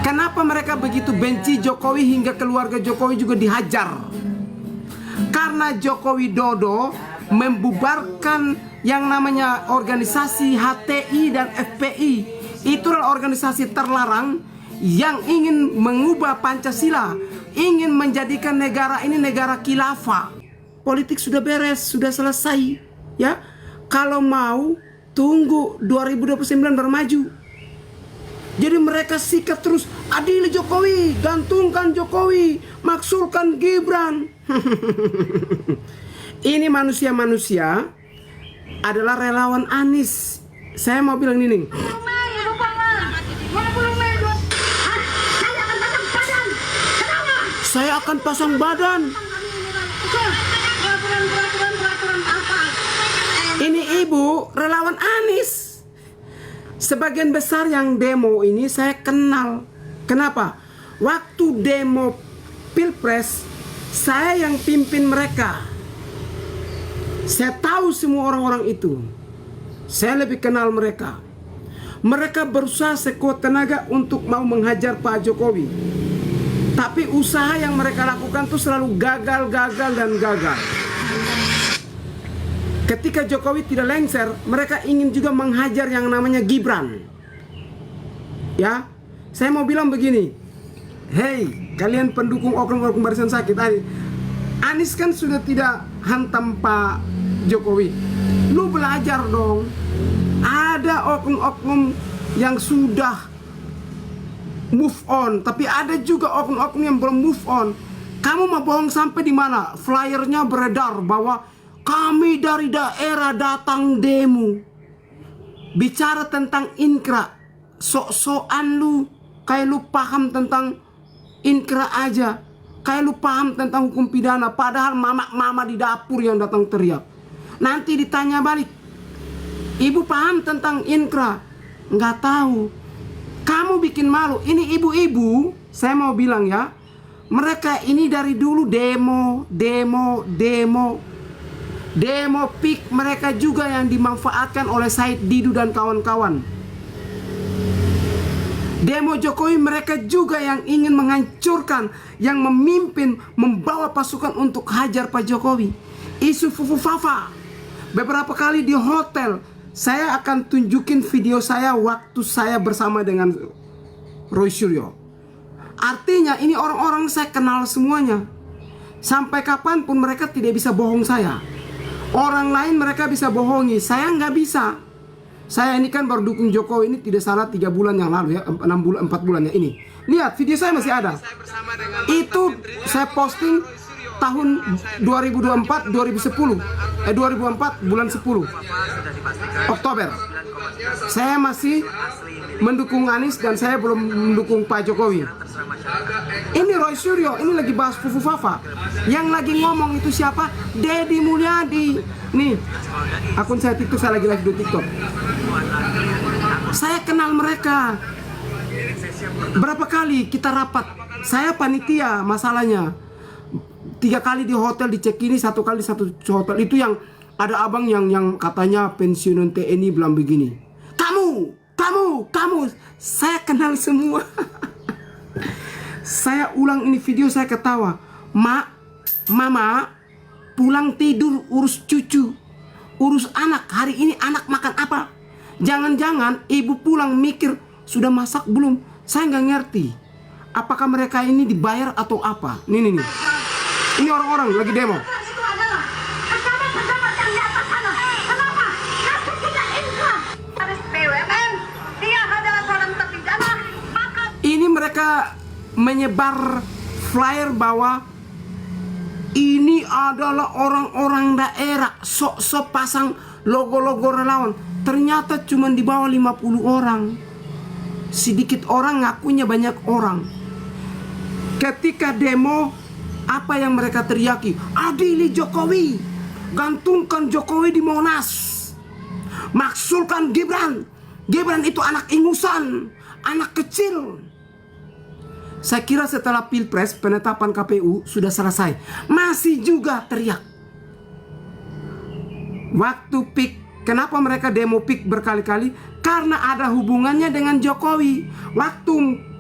Kenapa mereka begitu benci Jokowi hingga keluarga Jokowi juga dihajar? Karena Joko Widodo membubarkan yang namanya organisasi HTI dan FPI. Itu adalah organisasi terlarang yang ingin mengubah Pancasila, ingin menjadikan negara ini negara khilafah. Politik sudah beres, sudah selesai, ya. Kalau mau tunggu 2029 baru maju. Jadi mereka sikat terus, adili Jokowi, gantungkan Jokowi, maksulkan Gibran. Ini manusia-manusia adalah relawan Anies. Saya mau bilang ini nih. Saya akan pasang badan. Ini ibu relawan Anies. Sebagian besar yang demo ini saya kenal. Kenapa? Waktu demo Pilpres, saya yang pimpin mereka. Saya tahu semua orang-orang itu. Saya lebih kenal mereka. Mereka berusaha sekuat tenaga untuk mau menghajar Pak Jokowi. Tapi usaha yang mereka lakukan itu selalu gagal dan gagal. Ketika Jokowi tidak lengser, mereka ingin juga menghajar yang namanya Gibran. Ya, saya mau bilang begini. Hei, kalian pendukung oknum-oknum barisan sakit. Anies kan sudah tidak hantam Pak Jokowi. Lu belajar dong. Ada oknum-oknum yang sudah move on, tapi ada juga oknum-oknum yang belum move on. Kamu mau bohong sampai di mana? Flyernya beredar bahwa kami dari daerah datang demo. Bicara tentang inkra, sok-sokan lu, kayak lu paham tentang inkra aja, kayak lu paham tentang hukum pidana. Padahal mama-mama di dapur yang datang teriak. Nanti ditanya balik, ibu paham tentang inkra? Nggak tahu. Kamu bikin malu. Ini ibu-ibu, saya mau bilang ya, mereka ini dari dulu demo. Demo PIK mereka juga yang dimanfaatkan oleh Said Didu dan kawan-kawan. Demo Jokowi mereka juga yang ingin menghancurkan, yang memimpin, membawa pasukan untuk hajar Pak Jokowi. Isu Fufu Fafa. Beberapa kali di hotel, saya akan tunjukin video saya waktu saya bersama dengan Roy Suryo. Artinya ini orang-orang saya kenal semuanya. Sampai kapanpun mereka tidak bisa bohong saya. Orang lain mereka bisa bohongi, saya nggak bisa. Saya ini kan baru dukung Jokowi ini tidak salah 3 bulan yang lalu ya, 4 bulan ya ini. Lihat video saya masih ada. Itu saya posting tahun 2024 2004 bulan 10 Oktober. Saya masih mendukung Anies dan saya belum mendukung Pak Jokowi. Ini Roy Suryo, ini lagi bahas Fufu Fafa. Yang lagi ngomong itu siapa? Deddy Mulyadi. Nih, akun saya TikTok, saya lagi live di TikTok. Saya kenal mereka. Berapa kali kita rapat? Saya panitia masalahnya. 3 kali di hotel dicek ini, 1 kali di satu hotel. Itu yang ada abang yang katanya pensiunan TNI bilang begini. Kamu, saya kenal semua. Saya ulang ini video, saya ketawa. Mama, pulang tidur urus cucu, urus anak. Hari ini anak makan apa? Jangan-jangan ibu pulang mikir sudah masak belum? Saya nggak ngerti. Apakah mereka ini dibayar atau apa? Nih. Ini orang-orang lagi demo. Ini mereka menyebar flyer bahwa ini adalah orang-orang daerah, sok-sok pasang logo-logo relawan. Ternyata cuma di bawah 50 orang. Sedikit orang ngakunya banyak orang. Ketika demo, apa yang mereka teriaki? Adili Jokowi, gantungkan Jokowi di Monas, maksulkan Gibran. Gibran itu anak ingusan, anak kecil. Saya kira setelah Pilpres penetapan KPU sudah selesai, masih juga teriak. Waktu PIK, kenapa mereka demo PIK berkali-kali? Karena ada hubungannya dengan Jokowi. Waktu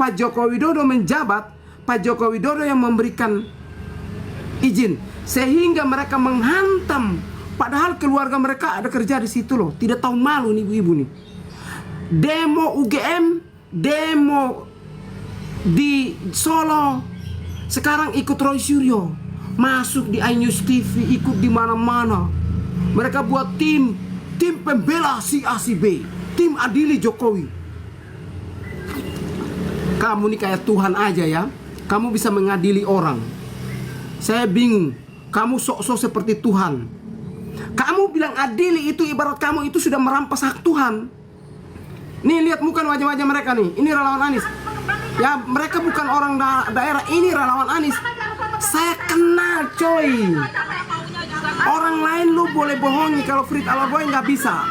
Pak Joko Widodo menjabat, Pak Joko Widodo yang memberikan izin, sehingga mereka menghantam. Padahal keluarga mereka ada kerja di situ loh. Tidak tahu malu nih ibu-ibu nih. Demo UGM, demo di Solo. Sekarang ikut Roy Suryo, masuk di iNews TV, ikut di mana-mana. Mereka buat tim pembela si A si B, tim adili Jokowi. Kamu nih kayak Tuhan aja ya. Kamu bisa mengadili orang. Saya bingung. Kamu sok-sok seperti Tuhan. Kamu bilang adili itu ibarat kamu itu sudah merampas hak Tuhan. Nih lihat bukan wajah-wajah mereka nih. Ini relawan Anies. Ya mereka bukan orang daerah. Ini relawan Anies. Saya kenal coy. Orang lain lu boleh bohongi, kalau Frit Alaboy nggak bisa.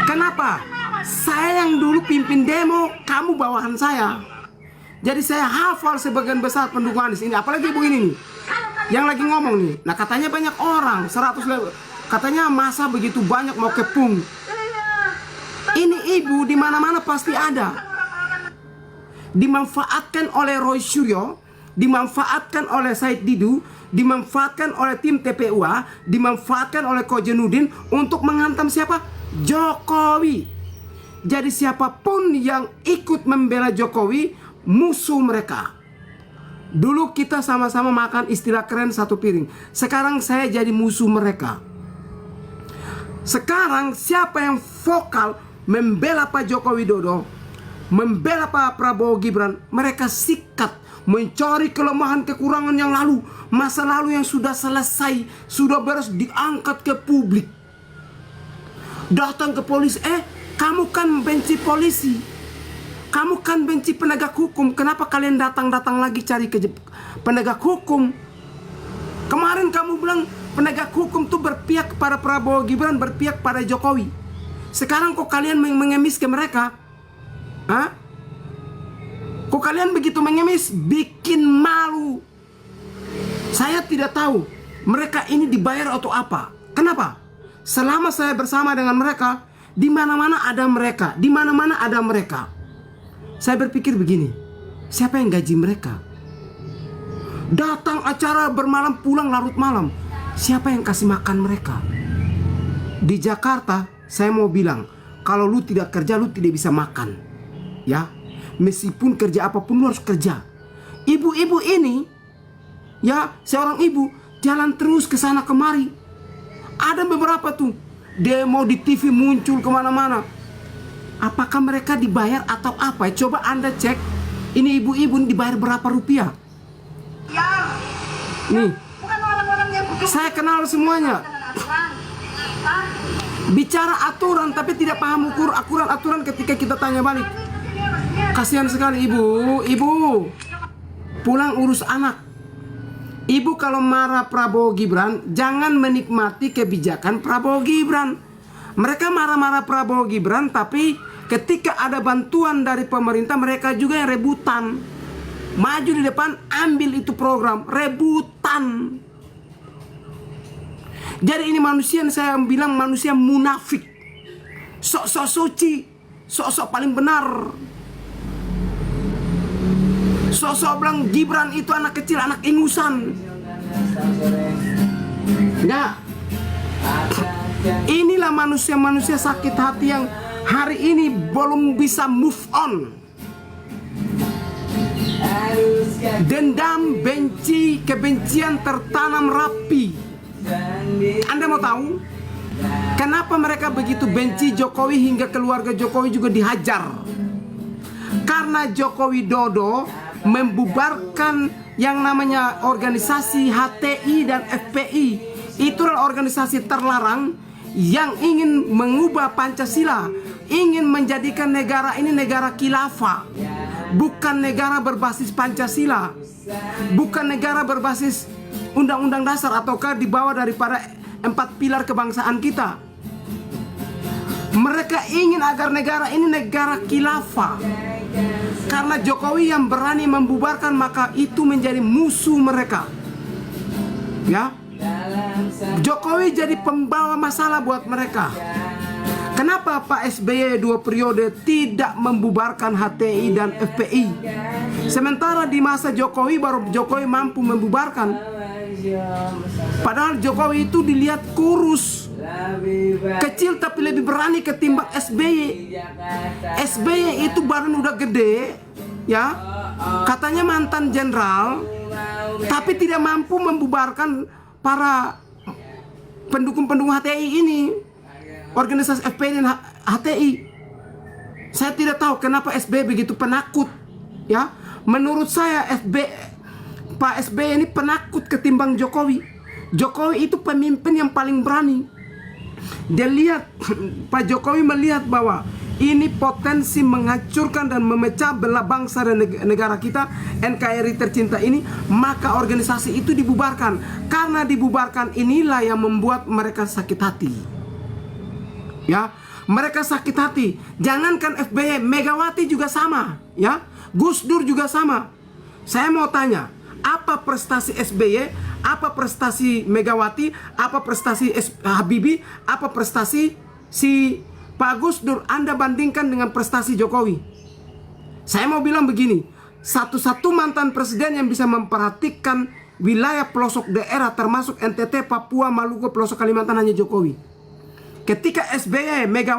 Kenapa? Saya yang dulu pimpin demo, kamu bawahan saya. Jadi saya hafal sebagian besar pendukung Anies ini. Apalagi ibu ini nih, yang lagi ngomong nih. Nah katanya banyak orang, 100 katanya masa begitu banyak mau kepung. Ini ibu di mana-mana pasti ada. Dimanfaatkan oleh Roy Suryo, dimanfaatkan oleh Said Didu, dimanfaatkan oleh tim TPUA, dimanfaatkan oleh Kojenudin untuk menghantam siapa? Jokowi. Jadi siapapun yang ikut membela Jokowi, musuh mereka. Dulu kita sama-sama makan istilah keren satu piring. Sekarang saya jadi musuh mereka. Sekarang siapa yang vokal membela Pak Joko Widodo, membela Pak Prabowo Gibran, mereka sikat mencari kelemahan kekurangan yang lalu, masa lalu yang sudah selesai, sudah beres, diangkat ke publik. Datang ke polisi, kamu kan benci polisi, kamu kan benci penegak hukum, kenapa kalian datang-datang lagi cari ke penegak hukum? Kemarin kamu bilang penegak hukum tuh berpihak kepada Prabowo Gibran, berpihak pada Jokowi. Sekarang kok kalian mengemis ke mereka? Hah? Kok kalian begitu mengemis? Bikin malu. Saya tidak tahu mereka ini dibayar atau apa. Kenapa? Selama saya bersama dengan mereka, di mana-mana ada mereka, di mana-mana ada mereka. Saya berpikir begini, siapa yang gaji mereka? Datang acara bermalam pulang larut malam, siapa yang kasih makan mereka? Di Jakarta, saya mau bilang, kalau lu tidak kerja, lu tidak bisa makan. Ya, meskipun kerja apapun lu harus kerja. Ibu-ibu ini, ya seorang ibu jalan terus ke sana kemari. Ada beberapa tuh demo di TV muncul kemana-mana. Apakah mereka dibayar atau apa? Coba Anda cek. Ini ibu-ibu dibayar berapa rupiah? Nih, saya kenal semuanya. Bicara aturan tapi tidak paham aturan ketika kita tanya balik. Kasihan sekali ibu pulang urus anak. Ibu kalau marah Prabowo Gibran, jangan menikmati kebijakan Prabowo Gibran. Mereka marah-marah Prabowo Gibran, tapi ketika ada bantuan dari pemerintah, mereka juga yang rebutan. Maju di depan, ambil itu program, rebutan. Jadi ini manusia yang saya bilang manusia munafik. Sok-sok suci, sok-sok paling benar. Sok-sok bilang Gibran itu anak kecil, anak ingusan. Nah, inilah manusia-manusia sakit hati yang hari ini belum bisa move on. Dendam, benci, kebencian tertanam rapi. Anda mau tahu kenapa mereka begitu benci Jokowi hingga keluarga Jokowi juga dihajar? Karena Joko Widodo membubarkan yang namanya organisasi HTI dan FPI. Itulah organisasi terlarang yang ingin mengubah Pancasila, ingin menjadikan negara ini negara khilafah, bukan negara berbasis Pancasila, bukan negara berbasis Undang-Undang Dasar ataukah di bawah daripada 4 pilar kebangsaan kita. Mereka ingin agar negara ini negara khilafah. Karena Jokowi yang berani membubarkan, maka itu menjadi musuh mereka. Ya, Jokowi jadi pembawa masalah buat mereka. Kenapa Pak SBY 2 periode tidak membubarkan HTI dan FPI? Sementara di masa Jokowi baru Jokowi mampu membubarkan. Padahal Jokowi itu dilihat kurus, kecil tapi lebih berani ketimbang SBY. SBY itu badan udah gede, ya, katanya mantan jenderal, tapi tidak mampu membubarkan para pendukung-pendukung HTI ini, organisasi FPI dan HTI. Saya tidak tahu kenapa SBY begitu penakut, ya. Menurut saya Pak SBY ini penakut ketimbang Jokowi. Jokowi itu pemimpin yang paling berani. Dia lihat, Pak Jokowi melihat bahwa ini potensi menghancurkan dan memecah belah bangsa dan negara kita, NKRI tercinta ini, maka organisasi itu dibubarkan. Karena dibubarkan inilah yang membuat mereka sakit hati. Ya, mereka sakit hati. Jangankan FBY, Megawati juga sama, ya. Gus Dur juga sama. Saya mau tanya, apa prestasi SBY, apa prestasi Megawati, apa prestasi Habibie, apa prestasi si Pak Gus Dur? Anda bandingkan dengan prestasi Jokowi. Saya mau bilang begini, satu-satu mantan presiden yang bisa memperhatikan wilayah pelosok daerah termasuk NTT, Papua, Maluku, pelosok Kalimantan hanya Jokowi. Ketika SBY, Megawati